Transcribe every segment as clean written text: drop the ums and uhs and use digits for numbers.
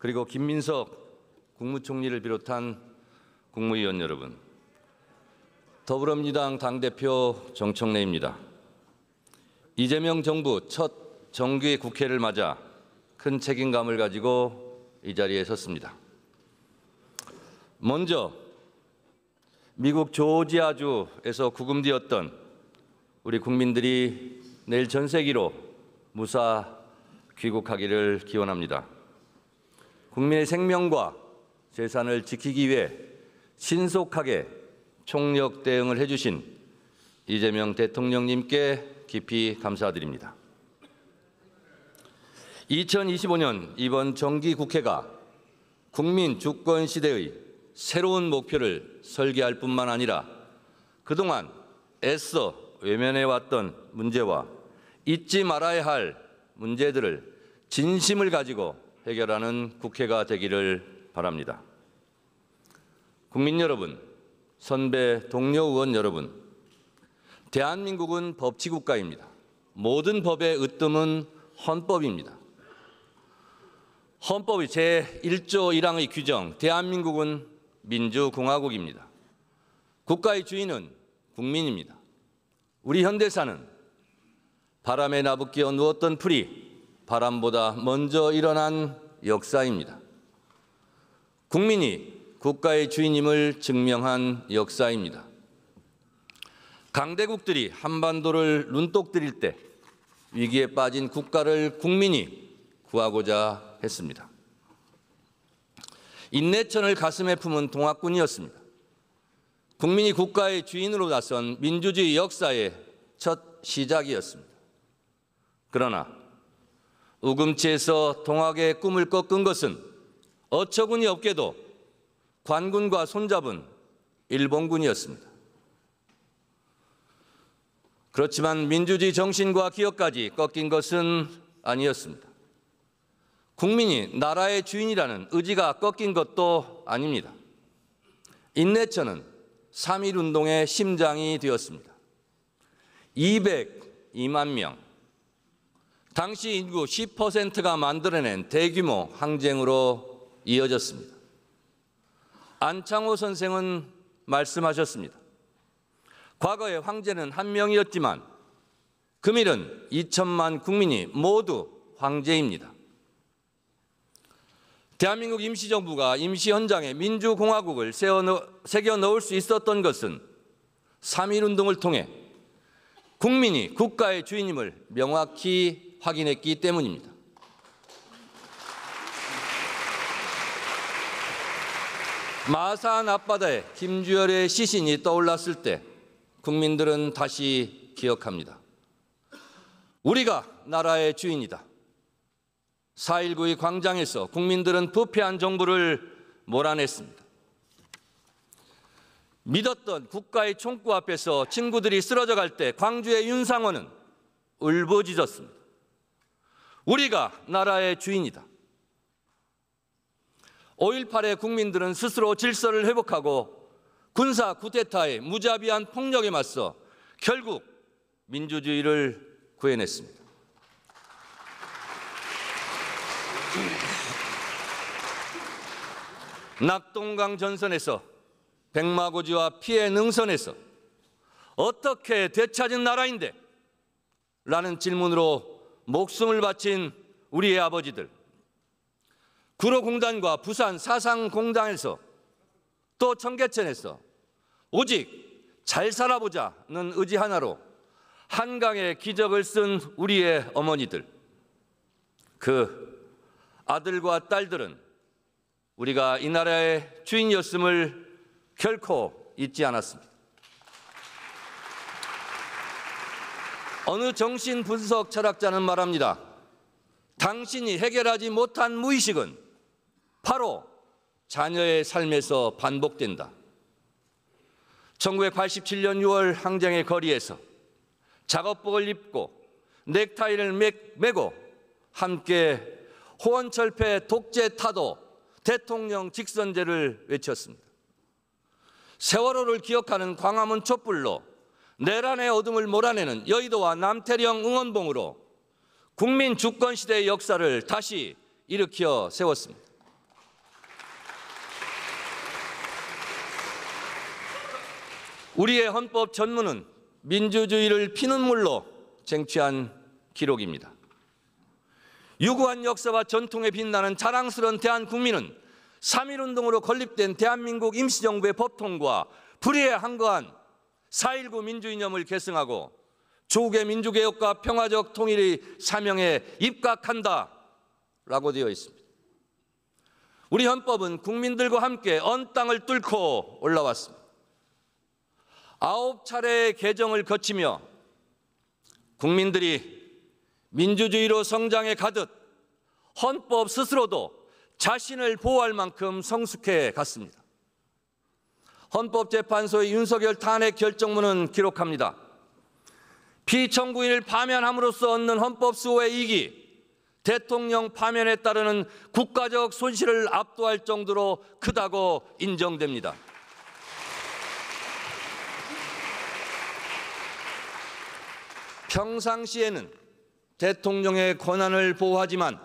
그리고 김민석 국무총리를 비롯한 국무위원 여러분, 더불어민주당 당대표 정청래입니다. 이재명 정부 첫 정기 국회를 맞아 큰 책임감을 가지고 이 자리에 섰습니다. 먼저 미국 조지아주에서 구금되었던 우리 국민들이 내일 전 세계로 무사 귀국하기를 기원합니다. 국민의 생명과 재산을 지키기 위해 신속하게 총력 대응을 해주신 이재명 대통령님께 깊이 감사드립니다. 2025년 이번 정기국회가 국민 주권 시대의 새로운 목표를 설계할 뿐만 아니라 그동안 애써 외면해왔던 문제와 잊지 말아야 할 문제들을 진심을 가지고 해결하는 국회가 되기를 바랍니다. 국민 여러분, 선배 동료 의원 여러분, 대한민국은 법치국가입니다. 모든 법의 으뜸은 헌법입니다. 헌법의 제1조 1항의 규정, 대한민국은 민주공화국입니다. 국가의 주인은 국민입니다. 우리 현대사는 바람에 나부끼어 누웠던 풀이 바람보다 먼저 일어난 역사입니다. 국민이 국가의 주인임을 증명한 역사입니다. 강대국들이 한반도를 눈독 들일 때 위기에 빠진 국가를 국민이 구하고자 했습니다. 인내천을 가슴에 품은 동학군이었습니다. 국민이 국가의 주인으로 나선 민주주의 역사의 첫 시작이었습니다. 그러나 우금치에서 동학의 꿈을 꺾은 것은 어처구니 없게도 관군과 손잡은 일본군이었습니다. 그렇지만 민주주의 정신과 기업까지 꺾인 것은 아니었습니다. 국민이 나라의 주인이라는 의지가 꺾인 것도 아닙니다. 인내천은 3.1운동의 심장이 되었습니다. 202만 명, 당시 인구 10%가 만들어낸 대규모 항쟁으로 이어졌습니다. 안창호 선생은 말씀하셨습니다. 과거의 황제는 한 명이었지만 금일은 2천만 국민이 모두 황제입니다. 대한민국 임시정부가 임시 헌장에 민주공화국을 새겨 넣을 수 있었던 것은 3.1운동을 통해 국민이 국가의 주인임을 명확히 확인했기 때문입니다. 마산 앞바다에 김주열의 시신이 떠올랐을 때 국민들은 다시 기억합니다. 우리가 나라의 주인이다. 4.19의 광장에서 국민들은 부패한 정부를 몰아냈습니다. 믿었던 국가의 총구 앞에서 친구들이 쓰러져 갈 때 광주의 윤상호는 울부짖었습니다. 우리가 나라의 주인이다. 5.18의 국민들은 스스로 질서를 회복하고 군사 쿠데타의 무자비한 폭력에 맞서 결국 민주주의를 구해냈습니다. 낙동강 전선에서 백마고지와 피해 능선에서 어떻게 되찾은 나라인데? 라는 질문으로 목숨을 바친 우리의 아버지들, 구로공단과 부산 사상공단에서 또 청계천에서 오직 잘 살아보자는 의지 하나로 한강의 기적을 쓴 우리의 어머니들, 그 아들과 딸들은 우리가 이 나라의 주인이었음을 결코 잊지 않았습니다. 어느 정신분석 철학자는 말합니다. 당신이 해결하지 못한 무의식은 바로 자녀의 삶에서 반복된다. 1987년 6월 항쟁의 거리에서 작업복을 입고 넥타이를 매고 함께 호원철폐 독재 타도 대통령 직선제를 외쳤습니다. 세월호를 기억하는 광화문 촛불로 내란의 어둠을 몰아내는 여의도와 남태령 응원봉으로 국민 주권 시대의 역사를 다시 일으켜 세웠습니다. 우리의 헌법 전문은 민주주의를 피눈물로 쟁취한 기록입니다. 유구한 역사와 전통에 빛나는 자랑스러운 대한국민은 3.1운동으로 건립된 대한민국 임시정부의 법통과 불의에 항거한 4.19 민주이념을 계승하고 조국의 민주개혁과 평화적 통일의 사명에 입각한다라고 되어 있습니다. 우리 헌법은 국민들과 함께 언 땅을 뚫고 올라왔습니다. 9차례의 개정을 거치며 국민들이 민주주의로 성장해 가듯 헌법 스스로도 자신을 보호할 만큼 성숙해 갔습니다. 헌법재판소의 윤석열 탄핵 결정문은 기록합니다. 피청구인을 파면함으로써 얻는 헌법 수호의 이익이 대통령 파면에 따르는 국가적 손실을 압도할 정도로 크다고 인정됩니다. 평상시에는 대통령의 권한을 보호하지만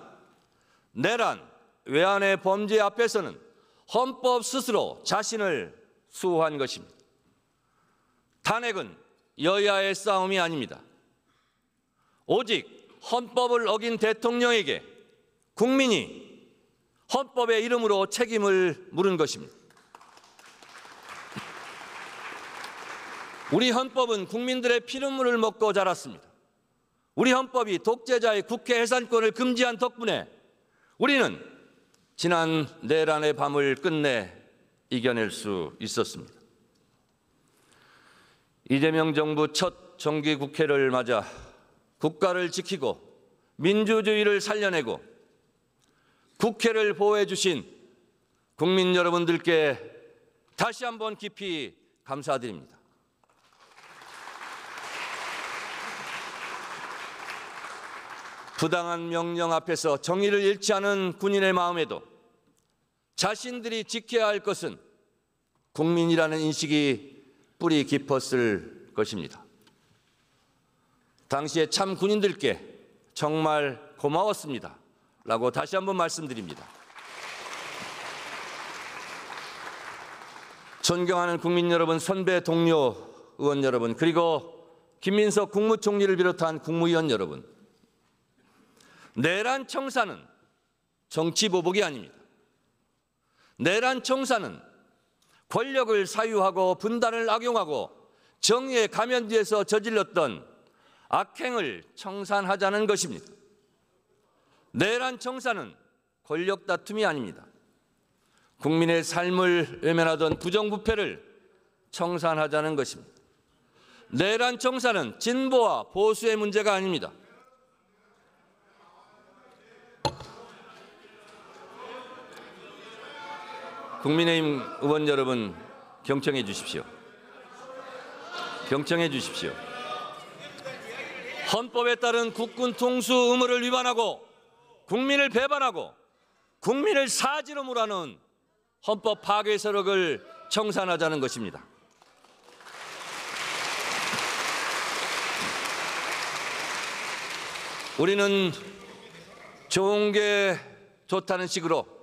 내란, 외환의 범죄 앞에서는 헌법 스스로 자신을 수호한 것입니다. 탄핵은 여야의 싸움이 아닙니다. 오직 헌법을 어긴 대통령에게 국민이 헌법의 이름으로 책임을 물은 것입니다. 우리 헌법은 국민들의 피눈물을 먹고 자랐습니다. 우리 헌법이 독재자의 국회 해산권을 금지한 덕분에 우리는 지난 내란의 밤을 끝내 이겨낼 수 있었습니다. 이재명 정부 첫 정기국회를 맞아 국가를 지키고 민주주의를 살려내고 국회를 보호해 주신 국민 여러분들께 다시 한번 깊이 감사드립니다. 부당한 명령 앞에서 정의를 잃지 않은 군인의 마음에도 자신들이 지켜야 할 것은 국민이라는 인식이 뿌리 깊었을 것입니다. 당시에 참 군인들께 정말 고마웠습니다. 라고 다시 한번 말씀드립니다. 존경하는 국민 여러분, 선배 동료 의원 여러분, 그리고 김민석 국무총리를 비롯한 국무위원 여러분, 내란 청사는 정치 보복이 아닙니다. 내란 청사는 권력을 사유하고 분단을 악용하고 정의의 가면 뒤에서 저질렀던 악행을 청산하자는 것입니다. 내란 청사는 권력 다툼이 아닙니다. 국민의 삶을 외면하던 부정부패를 청산하자는 것입니다. 내란 청사는 진보와 보수의 문제가 아닙니다. 국민의힘 의원 여러분, 경청해 주십시오. 경청해 주십시오. 헌법에 따른 국군 통수 의무를 위반하고 국민을 배반하고 국민을 사지로 몰아넣은 헌법 파괴 세력을 청산하자는 것입니다. 우리는 좋은 게 좋다는 식으로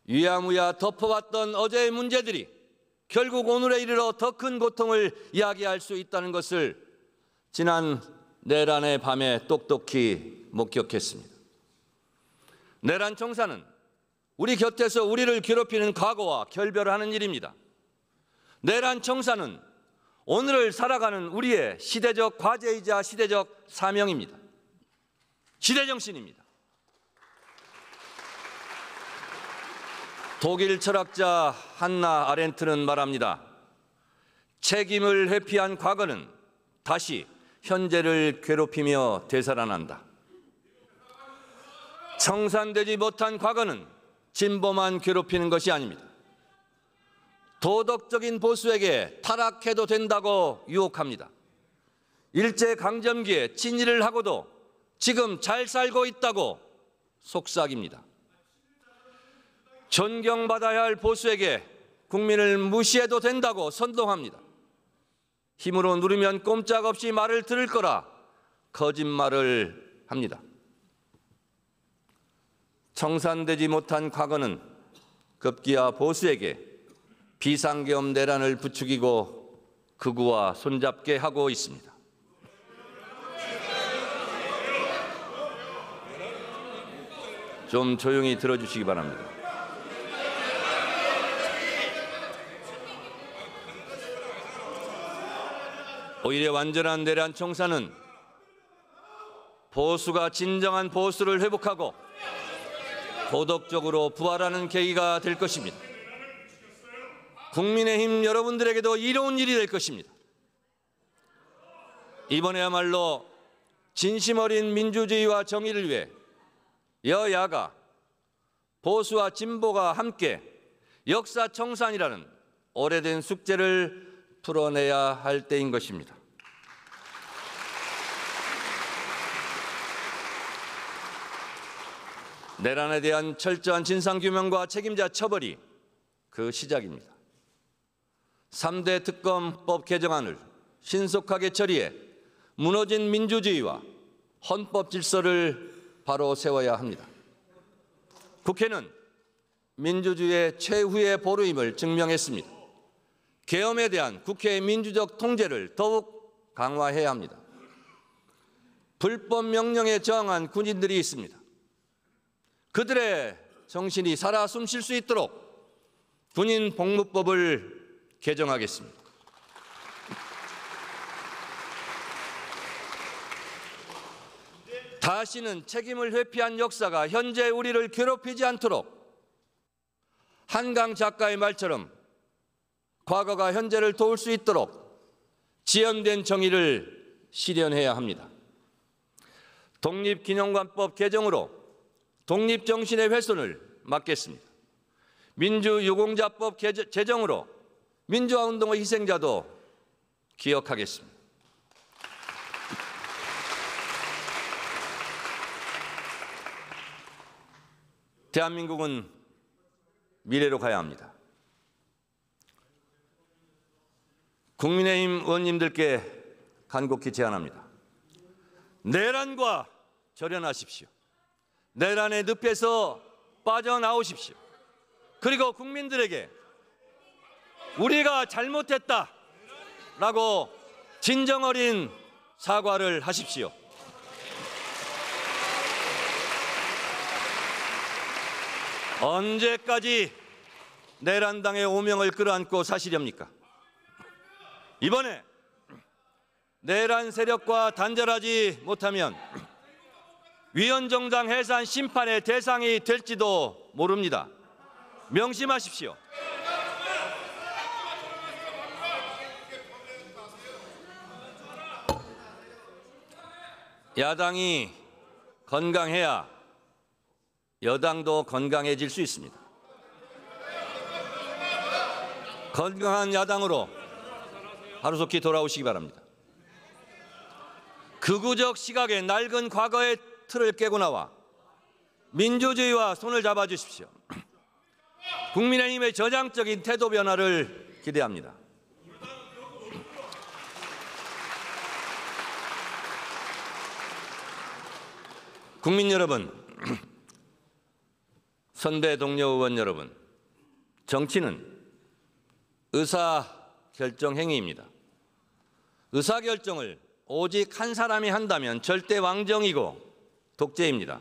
유야무야 덮어왔던 어제의 문제들이 결국 오늘에 이르러 더 큰 고통을 이야기할 수 있다는 것을 지난 내란의 밤에 똑똑히 목격했습니다. 내란 청사는 우리 곁에서 우리를 괴롭히는 과거와 결별하는 일입니다. 내란 청사는 오늘을 살아가는 우리의 시대적 과제이자 시대적 사명입니다. 시대정신입니다. 독일 철학자 한나 아렌트는 말합니다. 책임을 회피한 과거는 다시 현재를 괴롭히며 되살아난다. 청산되지 못한 과거는 진보만 괴롭히는 것이 아닙니다. 도덕적인 보수에게 타락해도 된다고 유혹합니다. 일제강점기에 친일을 하고도 지금 잘 살고 있다고 속삭입니다. 존경받아야 할 보수에게 국민을 무시해도 된다고 선동합니다. 힘으로 누르면 꼼짝없이 말을 들을 거라 거짓말을 합니다. 청산되지 못한 과거는 급기야 보수에게 비상계엄 내란을 부추기고 극우와 손잡게 하고 있습니다. 좀 조용히 들어주시기 바랍니다. 오히려 완전한 내란 청산은 보수가 진정한 보수를 회복하고 도덕적으로 부활하는 계기가 될 것입니다. 국민의힘 여러분들에게도 이로운 일이 될 것입니다. 이번에야말로 진심 어린 민주주의와 정의를 위해 여야가 보수와 진보가 함께 역사 청산이라는 오래된 숙제를 풀어내야 할 때인 것입니다. 내란에 대한 철저한 진상규명과 책임자 처벌이 그 시작입니다. 3대 특검법 개정안을 신속하게 처리해 무너진 민주주의와 헌법 질서를 바로 세워야 합니다. 국회는 민주주의의 최후의 보루임을 증명했습니다. 계엄에 대한 국회의 민주적 통제를 더욱 강화해야 합니다. 불법 명령에 저항한 군인들이 있습니다. 그들의 정신이 살아 숨쉴 수 있도록 군인 복무법을 개정하겠습니다. 다시는 책임을 회피한 역사가 현재 우리를 괴롭히지 않도록 한강 작가의 말처럼 과거가 현재를 도울 수 있도록 지연된 정의를 실현해야 합니다. 독립기념관법 개정으로 독립정신의 훼손을 막겠습니다. 민주유공자법 제정으로 민주화운동의 희생자도 기억하겠습니다. 대한민국은 미래로 가야 합니다. 국민의힘 의원님들께 간곡히 제안합니다. 내란과 절연하십시오. 내란의 늪에서 빠져나오십시오. 그리고 국민들에게 우리가 잘못했다라고 진정 어린 사과를 하십시오. 언제까지 내란당의 오명을 끌어안고 사시렵니까? 이번에 내란 세력과 단절하지 못하면 위헌정당 해산 심판의 대상이 될지도 모릅니다. 명심하십시오. 야당이 건강해야 여당도 건강해질 수 있습니다. 건강한 야당으로 하루속히 돌아오시기 바랍니다. 극우적 시각의 낡은 과거의 틀을 깨고 나와 민주주의와 손을 잡아주십시오. 국민의힘의 저장적인 태도 변화를 기대합니다. 국민 여러분, 선배 동료 의원 여러분, 정치는 의사결정 행위입니다. 의사결정을 오직 한 사람이 한다면 절대 왕정이고 독재입니다.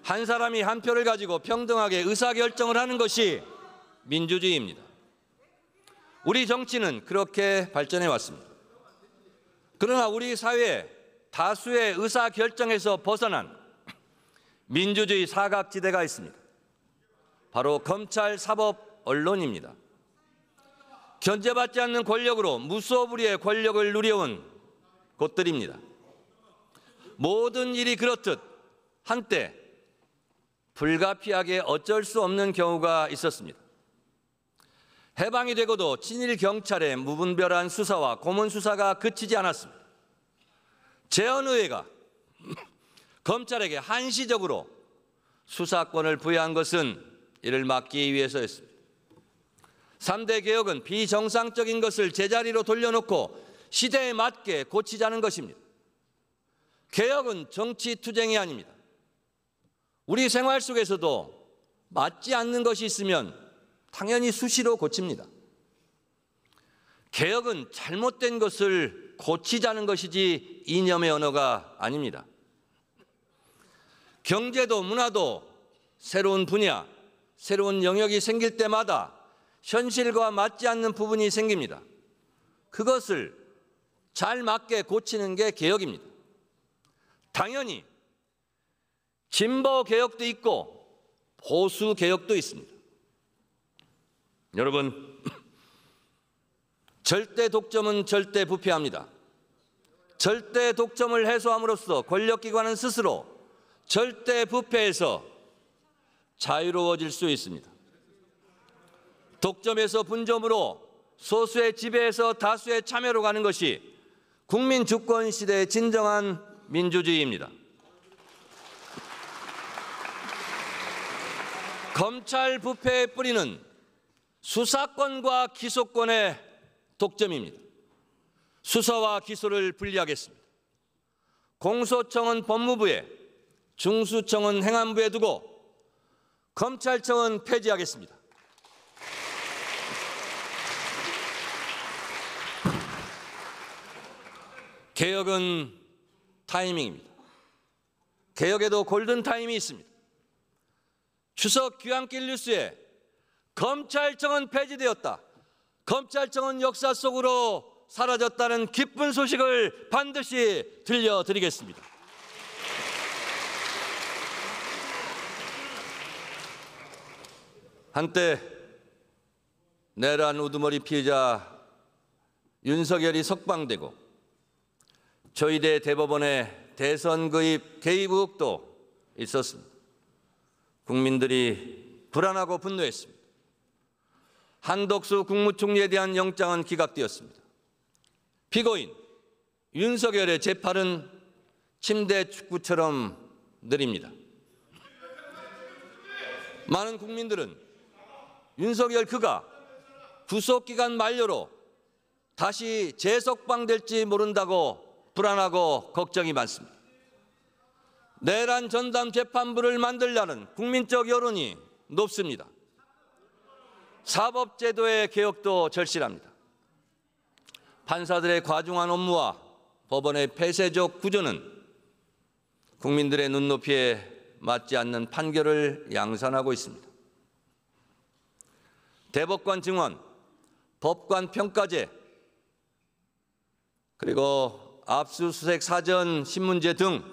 한 사람이 한 표를 가지고 평등하게 의사결정을 하는 것이 민주주의입니다. 우리 정치는 그렇게 발전해 왔습니다. 그러나 우리 사회에 다수의 의사결정에서 벗어난 민주주의 사각지대가 있습니다. 바로 검찰, 사법, 언론입니다. 견제받지 않는 권력으로 무소불위의 권력을 누려온 곳들입니다. 모든 일이 그렇듯 한때 불가피하게 어쩔 수 없는 경우가 있었습니다. 해방이 되고도 친일 경찰의 무분별한 수사와 고문 수사가 그치지 않았습니다. 재헌의회가 검찰에게 한시적으로 수사권을 부여한 것은 이를 막기 위해서였습니다. 3대 개혁은 비정상적인 것을 제자리로 돌려놓고 시대에 맞게 고치자는 것입니다. 개혁은 정치투쟁이 아닙니다. 우리 생활 속에서도 맞지 않는 것이 있으면 당연히 수시로 고칩니다. 개혁은 잘못된 것을 고치자는 것이지 이념의 언어가 아닙니다. 경제도 문화도 새로운 분야, 새로운 영역이 생길 때마다 현실과 맞지 않는 부분이 생깁니다. 그것을 잘 맞게 고치는 게 개혁입니다. 당연히 진보 개혁도 있고 보수 개혁도 있습니다. 여러분, 절대 독점은 절대 부패합니다. 절대 독점을 해소함으로써 권력기관은 스스로 절대 부패에서 자유로워질 수 있습니다. 독점에서 분점으로 소수의 지배에서 다수의 참여로 가는 것이 국민 주권 시대의 진정한 민주주의입니다. 검찰 부패의 뿌리는 수사권과 기소권의 독점입니다. 수사와 기소를 분리하겠습니다. 공소청은 법무부에, 중수청은 행안부에 두고 검찰청은 폐지하겠습니다. 개혁은 타이밍입니다. 개혁에도 골든 타임이 있습니다. 추석 귀향길 뉴스에 검찰청은 폐지되었다, 검찰청은 역사 속으로 사라졌다는 기쁜 소식을 반드시 들려드리겠습니다. 한때 내란 우두머리 피해자 윤석열이 석방되고 저희대 대법원에 대선 개입 의혹도 있었습니다. 국민들이 불안하고 분노했습니다. 한덕수 국무총리에 대한 영장은 기각되었습니다. 피고인 윤석열의 재판은 침대 축구처럼 느립니다. 많은 국민들은 윤석열 그가 구속기간 만료로 다시 재석방될지 모른다고 불안하고 걱정이 많습니다. 내란 전담 재판부를 만들려는 국민적 여론이 높습니다. 사법제도의 개혁도 절실합니다. 판사들의 과중한 업무와 법원의 폐쇄적 구조는 국민들의 눈높이에 맞지 않는 판결을 양산하고 있습니다. 대법관 증언, 법관 평가제, 그리고 압수수색 사전 신문제 등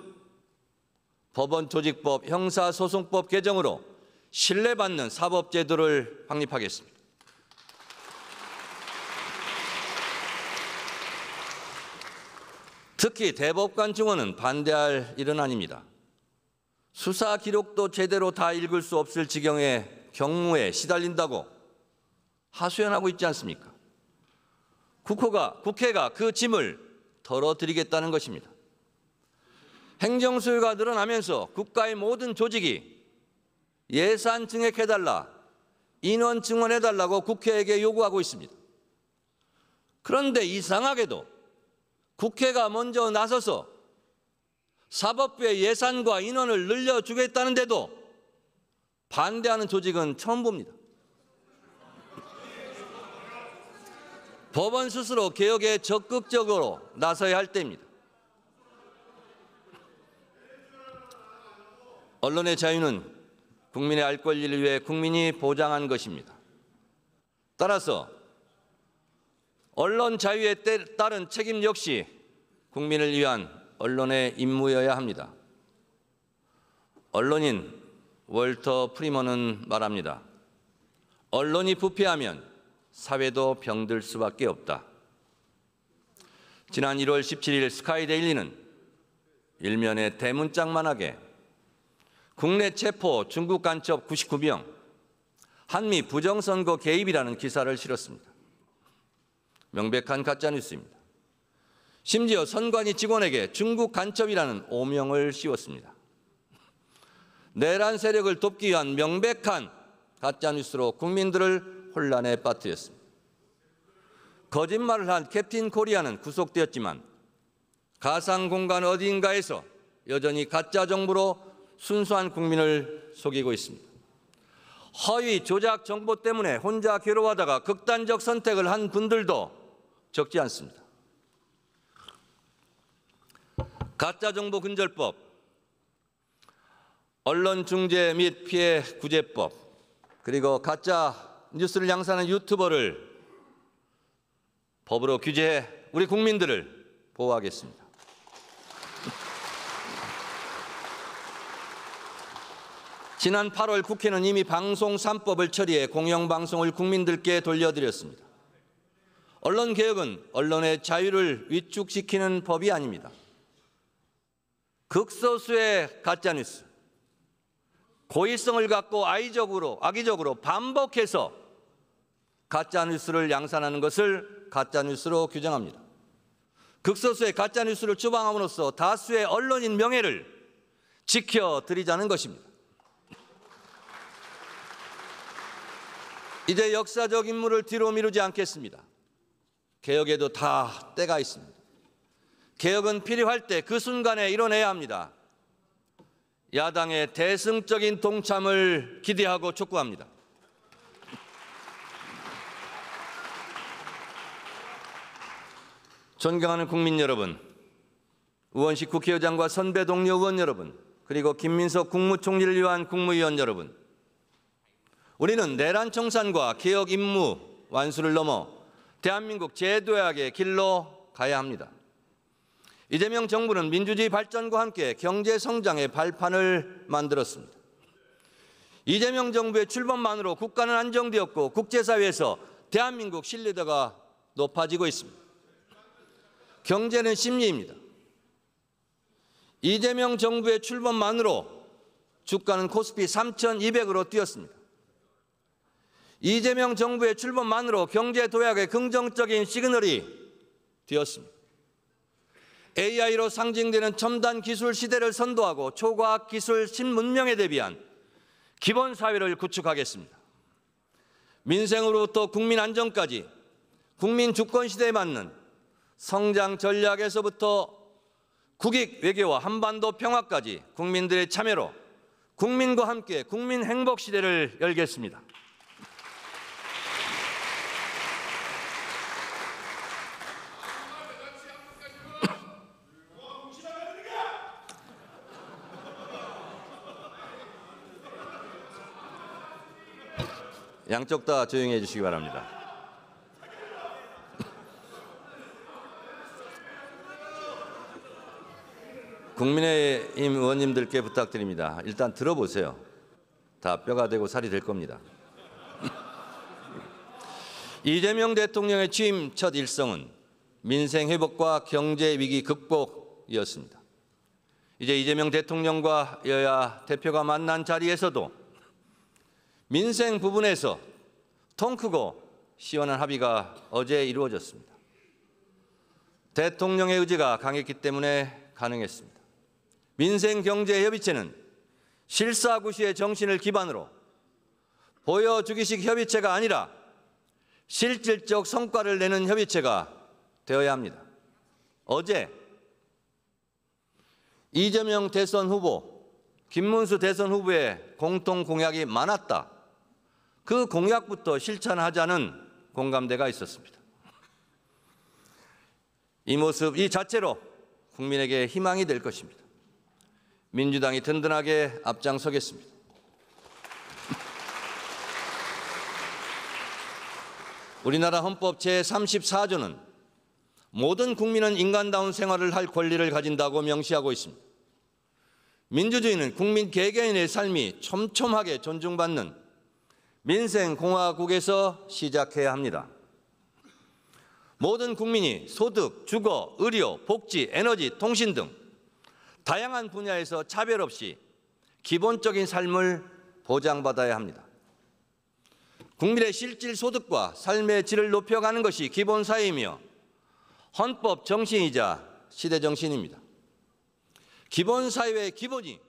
법원 조직법, 형사소송법 개정으로 신뢰받는 사법제도를 확립하겠습니다. 특히 대법관 증언은 반대할 일은 아닙니다. 수사 기록도 제대로 다 읽을 수 없을 지경의 경무에 시달린다고 하소연하고 있지 않습니까? 국회가 그 짐을 덜어드리겠다는 것입니다. 행정수요가 늘어나면서 국가의 모든 조직이 예산 증액해달라, 인원 증원해달라고 국회에게 요구하고 있습니다. 그런데 이상하게도 국회가 먼저 나서서 사법부의 예산과 인원을 늘려주겠다는데도 반대하는 조직은 처음 봅니다. 법원 스스로 개혁에 적극적으로 나서야 할 때입니다. 언론의 자유는 국민의 알 권리를 위해 국민이 보장한 것입니다. 따라서 언론 자유에 따른 책임 역시 국민을 위한 언론의 임무여야 합니다. 언론인 월터 프리먼은 말합니다. 언론이 부패하면 사회도 병들 수밖에 없다. 지난 1월 17일 스카이데일리는 일면에 대문짝만하게 국내 체포 중국 간첩 99명, 한미 부정선거 개입이라는 기사를 실었습니다. 명백한 가짜뉴스입니다. 심지어 선관위 직원에게 중국 간첩이라는 오명을 씌웠습니다. 내란 세력을 돕기 위한 명백한 가짜뉴스로 국민들을 혼란에 빠뜨렸습니다. 거짓말을 한 캡틴 코리아는 구속되었지만 가상 공간 어디인가에서 여전히 가짜 정보로 순수한 국민을 속이고 있습니다. 허위 조작 정보 때문에 혼자 괴로워하다가 극단적 선택을 한 분들도 적지 않습니다. 가짜정보 근절법, 언론중재 및 피해 구제법, 그리고 가짜 뉴스를 양산하는 유튜버를 법으로 규제해 우리 국민들을 보호하겠습니다. 지난 8월 국회는 이미 방송 3법을 처리해 공영방송을 국민들께 돌려드렸습니다. 언론개혁은 언론의 자유를 위축시키는 법이 아닙니다. 극소수의 가짜뉴스, 고의성을 갖고 악의적으로 반복해서 가짜뉴스를 양산하는 것을 가짜뉴스로 규정합니다. 극소수의 가짜뉴스를 추방함으로써 다수의 언론인 명예를 지켜드리자는 것입니다. 이제 역사적 임무를 뒤로 미루지 않겠습니다. 개혁에도 다 때가 있습니다. 개혁은 필요할 때 그 순간에 이뤄내야 합니다. 야당의 대승적인 동참을 기대하고 촉구합니다. 존경하는 국민 여러분, 우원식 국회의장과 선배 동료 의원 여러분, 그리고 김민석 국무총리를 위한 국무위원 여러분, 우리는 내란 청산과 개혁 임무 완수를 넘어 대한민국 제도약의 길로 가야 합니다. 이재명 정부는 민주주의 발전과 함께 경제 성장의 발판을 만들었습니다. 이재명 정부의 출범만으로 국가는 안정되었고 국제사회에서 대한민국 신뢰도가 높아지고 있습니다. 경제는 심리입니다. 이재명 정부의 출범만으로 주가는 코스피 3,200으로 뛰었습니다. 이재명 정부의 출범만으로 경제 도약의 긍정적인 시그널이 되었습니다. AI로 상징되는 첨단 기술 시대를 선도하고 초과학 기술 신문명에 대비한 기본 사회를 구축하겠습니다. 민생으로부터 국민 안정까지 국민 주권 시대에 맞는 성장 전략에서부터 국익 외교와 한반도 평화까지 국민들의 참여로 국민과 함께 국민 행복 시대를 열겠습니다. 양쪽 다 조용히 해주시기 바랍니다. 국민의힘 의원님들께 부탁드립니다. 일단 들어보세요. 다 뼈가 되고 살이 될 겁니다. 이재명 대통령의 취임 첫 일성은 민생 회복과 경제 위기 극복이었습니다. 이제 이재명 대통령과 여야 대표가 만난 자리에서도 민생 부분에서 통 크고 시원한 합의가 어제 이루어졌습니다. 대통령의 의지가 강했기 때문에 가능했습니다. 민생경제협의체는 실사구시의 정신을 기반으로 보여주기식 협의체가 아니라 실질적 성과를 내는 협의체가 되어야 합니다. 어제 이재명 대선 후보, 김문수 대선 후보의 공통 공약이 많았다. 그 공약부터 실천하자는 공감대가 있었습니다. 이 모습 이 자체로 국민에게 희망이 될 것입니다. 민주당이 든든하게 앞장서겠습니다. 우리나라 헌법 제34조는 모든 국민은 인간다운 생활을 할 권리를 가진다고 명시하고 있습니다. 민주주의는 국민 개개인의 삶이 촘촘하게 존중받는 민생공화국에서 시작해야 합니다. 모든 국민이 소득, 주거, 의료, 복지, 에너지, 통신 등 다양한 분야에서 차별 없이 기본적인 삶을 보장받아야 합니다. 국민의 실질 소득과 삶의 질을 높여가는 것이 기본 사회이며 헌법 정신이자 시대 정신입니다. 기본 사회의 기본이